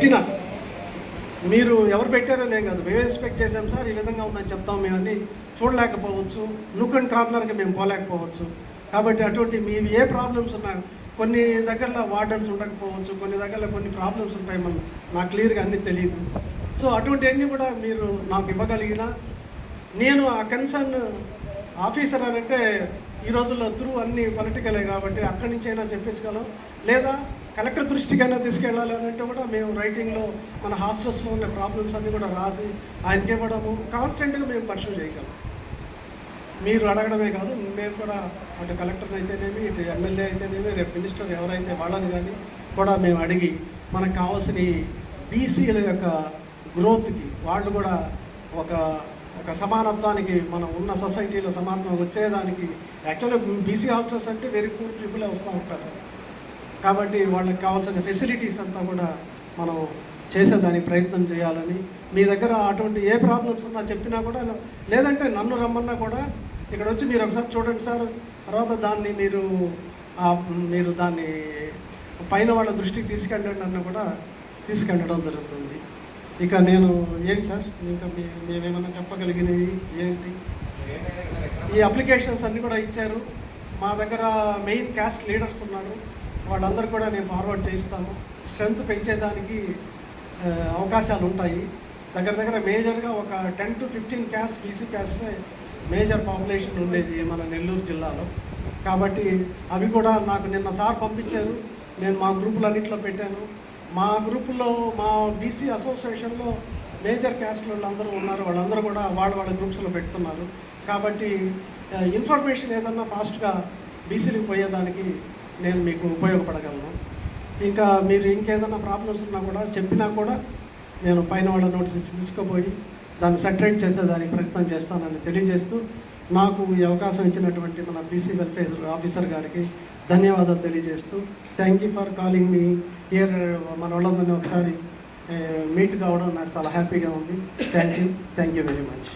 పెట్టినా మీరు ఎవరు పెట్టారో నేను కాదు, మేము ఎక్స్పెక్ట్ చేసాం సార్ ఈ విధంగా ఉందని చెప్తాం, మేము అన్నీ చూడలేకపోవచ్చు, నుక్ అండ్ కార్నర్కి మేము పోలేకపోవచ్చు. కాబట్టి అటువంటి మీవి ఏ ప్రాబ్లమ్స్ ఉన్నా, కొన్ని దగ్గరలో వార్డన్స్ ఉండకపోవచ్చు, కొన్ని దగ్గరలో కొన్ని ప్రాబ్లమ్స్ ఉంటాయి, నాకు క్లియర్గా అన్నీ తెలియదు. సో అటువంటివన్నీ కూడా మీరు నాకు ఇవ్వగలిగిన, నేను ఆ కన్సర్న్ ఆఫీసర్ అని అంటే ఈ రోజుల్లో త్రూ అన్ని పొలిటికలే కాబట్టి అక్కడి నుంచి అయినా చెప్పించగలం, లేదా కలెక్టర్ దృష్టికైనా తీసుకెళ్ళాలి అని అంటే కూడా మేము రైటింగ్లో మన హాస్టల్స్లో ఉన్న ప్రాబ్లమ్స్ అన్నీ కూడా రాసి ఆయనకి ఇవ్వడము, కాన్స్టెంట్గా మేము పర్సూ చేయగలం. మీరు అడగడమే కాదు, మేము కూడా అటు కలెక్టర్ అయితేనేమి, ఇటు ఎమ్మెల్యే అయితేనేమి, రేపు మినిస్టర్ ఎవరైతే వాళ్ళని కానీ కూడా మేము అడిగి మనకు కావాల్సిన బీసీల యొక్క గ్రోత్కి, వాళ్ళు కూడా ఒక సమానత్వానికి, మనం ఉన్న సొసైటీలో సమానత్వం వచ్చేదానికి, యాక్చువల్గా బీసీ హాస్టల్స్ అంటే వెరీ పూర్ పీపులే వస్తూ ఉంటారు కాబట్టి వాళ్ళకి కావాల్సిన ఫెసిలిటీస్ అంతా కూడా మనం చేసేదానికి ప్రయత్నం చేయాలని, మీ దగ్గర అటువంటి ఏ ప్రాబ్లమ్స్ ఉన్నా చెప్పినా కూడా, లేదంటే నన్ను రమ్మన్నా కూడా ఇక్కడ వచ్చి మీరు ఒకసారి చూడండి సార్, తర్వాత దాన్ని మీరు దాన్ని పైన వాళ్ళ దృష్టికి తీసుకెళ్ళండి అన్న కూడా తీసుకెళ్ళడం జరుగుతుంది. ఇక నేను ఏంటి సార్ ఇంకా మేమేమన్నా చెప్పగలిగినవి ఏంటి, ఈ అప్లికేషన్స్ అన్నీ కూడా ఇచ్చారు. మా దగ్గర మెయిన్ క్యాస్ట్ లీడర్స్ ఉన్నారు, వాళ్ళందరూ కూడా నేను ఫార్వర్డ్ చేయిస్తాను. స్ట్రెంత్ పెంచేదానికి అవకాశాలు ఉంటాయి. దగ్గర మేజర్గా ఒక 10 to 15 caste, BC caste major population ఉండేది మన నెల్లూరు జిల్లాలో. కాబట్టి అవి కూడా నాకు నిన్న సార్ పంపించారు, నేను మా గ్రూపులన్నింటిలో పెట్టాను. మా గ్రూపుల్లో, మా బీసీ అసోసియేషన్లో మేజర్ క్యాస్ట్ వాళ్ళందరూ ఉన్నారు, వాళ్ళందరూ కూడా వాళ్ళ గ్రూప్స్లో పెడుతున్నారు. కాబట్టి ఇన్ఫర్మేషన్ ఏదన్నా ఫాస్ట్గా బీసీలకు పోయేదానికి నేను మీకు ఉపయోగపడగలను. ఇంకా మీరు ఇంకేదైనా ప్రాబ్లమ్స్ ఉన్నా కూడా చెప్పినా కూడా నేను పైన వాళ్ళ నోటీస్ తీసుకుపోయి దాన్ని సెటరేట్ చేసేదానికి ప్రయత్నం చేస్తానని తెలియజేస్తూ, నాకు ఈ అవకాశం ఇచ్చినటువంటి మన బీసీ వెల్ఫేర్ ఆఫీసర్ గారికి ధన్యవాదాలు తెలియజేస్తూ, thank you for calling me here. మన వాళ్ళందరినీ ఒకసారి మీట్ కావడం నాకు చాలా హ్యాపీగా ఉంది. Thank you very much.